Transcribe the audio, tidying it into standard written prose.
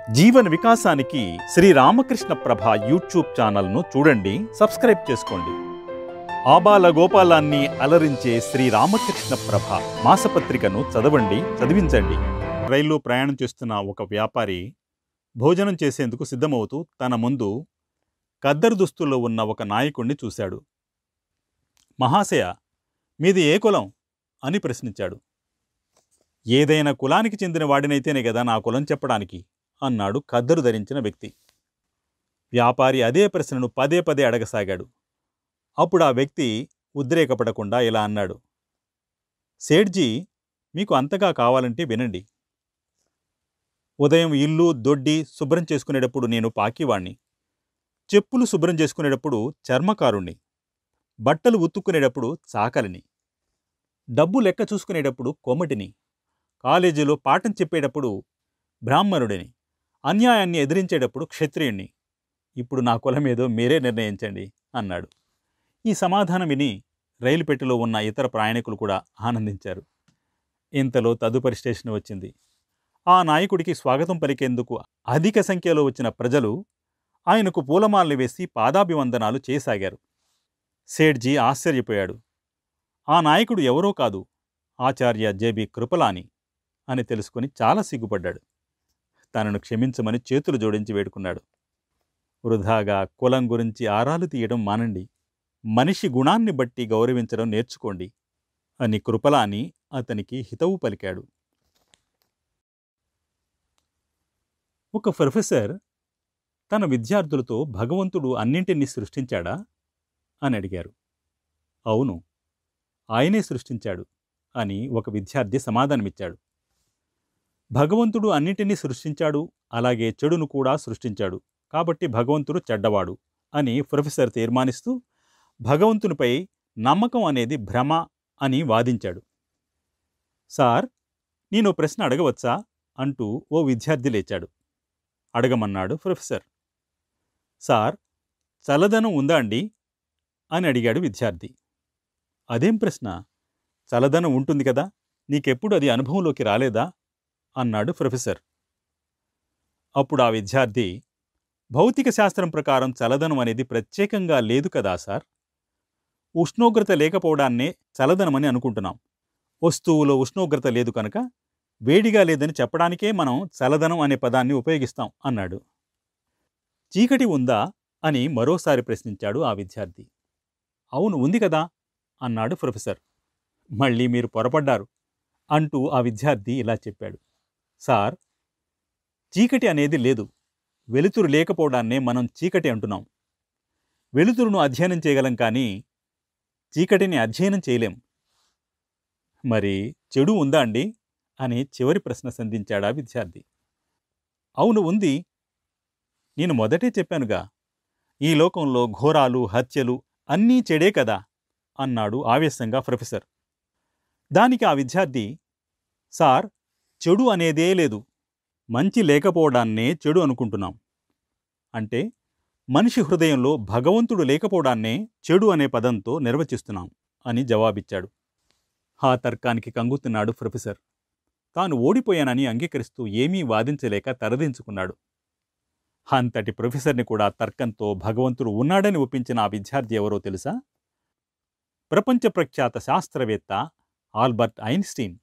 జీవన వికాసానికి శ్రీ రామకృష్ణ ప్రభ యూట్యూబ్ ఛానల్ను చూడండి, సబ్స్క్రైబ్ చేసుకోండి. ఆబాల గోపాలాన్ని అలరించే శ్రీ రామకృష్ణ ప్రభ మాసపత్రికను చదవండి, చదివించండి. రైల్లో ప్రయాణం చేస్తున్న ఒక వ్యాపారి భోజనం చేసేందుకు సిద్ధమవుతూ తన ముందు ఖద్దరు దుస్తుల్లో ఉన్న ఒక నాయకుణ్ణి చూశాడు. మహాశయ, మీది ఏ కులం అని ప్రశ్నించాడు. ఏదైనా కులానికి చెందిన వాడినైతేనే కదా నా కులం చెప్పడానికి అన్నాడు ఖద్దరు ధరించిన వ్యక్తి. వ్యాపారి అదే ప్రశ్నను పదే పదే అడగసాగాడు. అప్పుడు ఆ వ్యక్తి ఉద్రేకపడకుండా ఇలా అన్నాడు, సేఠ్జీ, మీకు అంతగా కావాలంటే వినండి. ఉదయం ఇల్లు దొడ్డి శుభ్రం చేసుకునేటప్పుడు నేను పాకివాణ్ణి, చెప్పులు శుభ్రం చేసుకునేటప్పుడు చర్మకారుణ్ణి, బట్టలు ఉతుక్కునేటప్పుడు చాకలిని, డబ్బు లెక్క చూసుకునేటప్పుడు కొమటిని, కాలేజీలో పాఠం చెప్పేటప్పుడు బ్రాహ్మణుడిని, అన్యాయాన్ని ఎదిరించేటప్పుడు క్షత్రియుణ్ణి. ఇప్పుడు నా కులమేదో మీరే నిర్ణయించండి అన్నాడు. ఈ సమాధానం విని రైలు పెట్టెలో ఉన్న ఇతర ప్రయాణికులు కూడా ఆనందించారు. ఇంతలో తదుపరి స్టేషన్ వచ్చింది. ఆ నాయకుడికి స్వాగతం పలికేందుకు అధిక సంఖ్యలో వచ్చిన ప్రజలు ఆయనకు పూలమాలలు వేసి పాదాభివందనాలు చేయసాగారు. సేఠ్జీ ఆశ్చర్యపోయాడు. ఆ నాయకుడు ఎవరో కాదు, ఆచార్య జెబి కృపలాని అని తెలుసుకుని చాలా సిగ్గుపడ్డాడు. తనను క్షమించమని చేతులు జోడించి వేడుకున్నాడు. వృధాగా కులం గురించి ఆరాలు తీయడం మానండి, మనిషి గుణాన్ని బట్టి గౌరవించడం నేర్చుకోండి అని కృపలాని అతనికి హితవు పలికాడు. ఒక ప్రొఫెసర్ తన విద్యార్థులతో భగవంతుడు అన్నింటినీ సృష్టించాడా అని అడిగారు. అవును, ఆయనే సృష్టించాడు అని ఒక విద్యార్థి సమాధానమిచ్చాడు. భగవంతుడు అన్నింటినీ సృష్టించాడు, అలాగే చెడును కూడా సృష్టించాడు, కాబట్టి భగవంతుడు చెడ్డవాడు అని ప్రొఫెసర్ తీర్మానిస్తూ భగవంతునిపై నమ్మకం అనేది భ్రమ అని వాదించాడు. సార్, నేను ప్రశ్న అడగవచ్చా అంటూ ఓ విద్యార్థి లేచాడు. అడగమన్నాడు ప్రొఫెసర్. సార్, చల్లదనం ఉందా అండి అని అడిగాడు విద్యార్థి. అదేం ప్రశ్న, చల్లదనం ఉంటుంది కదా, నీకెప్పుడు అది అనుభవంలోకి రాలేదా అన్నాడు ప్రొఫెసర్. అప్పుడు ఆ విద్యార్థి, భౌతిక శాస్త్రం ప్రకారం చల్లదనం అనేది ప్రత్యేకంగా లేదు కదా సార్, ఉష్ణోగ్రత లేకపోవడాన్నే చల్లదనమని అనుకుంటున్నాం. వస్తువులో ఉష్ణోగ్రత లేదు కనుక వేడిగా లేదని చెప్పడానికే మనం చల్లదనం అనే పదాన్ని ఉపయోగిస్తాం అన్నాడు. చీకటి ఉందా అని మరోసారి ప్రశ్నించాడు ఆ విద్యార్థి. అవును, ఉంది కదా అన్నాడు ప్రొఫెసర్. మళ్ళీ మీరు పొరపడ్డారు అంటూ ఆ విద్యార్థి ఇలా చెప్పాడు. సార్, చీకటి అనేది లేదు, వెలుతురు లేకపోవడాన్నే మనం చీకటి అంటున్నాం. వెలుతురును అధ్యయనం చేయగలం కానీ చీకటిని అధ్యయనం చేయలేం. మరి చెడు ఉందా అండి అని చివరి ప్రశ్న సంధించాడా విద్యార్థి. అవును, ఉంది, నేను మొదటే చెప్పానుగా, ఈ లోకంలో ఘోరాలు హత్యలు అన్నీ చెడే కదా అన్నాడు ఆవేశంగా ప్రొఫెసర్. దానికి ఆ విద్యార్థి, సార్, చెడు అనేదే లేదు, మంచి లేకపోవడాన్నే చెడు అనుకుంటున్నాం. అంటే మనిషి హృదయంలో భగవంతుడు లేకపోవడాన్నే చెడు అనే పదంతో నిర్వచిస్తున్నాం అని జవాబిచ్చాడు. ఆ తర్కానికి కంగుతున్నాడు ప్రొఫెసర్. తాను ఓడిపోయానని అంగీకరిస్తూ ఏమీ వాదించలేక తరదించుకున్నాడు. అంతటి ప్రొఫెసర్ని కూడా తర్కంతో భగవంతుడు ఉన్నాడని ఒప్పించిన ఆ విద్యార్థి ఎవరో తెలుసా? ప్రపంచ ప్రఖ్యాత శాస్త్రవేత్త ఆల్బర్ట్ ఐన్స్టీన్.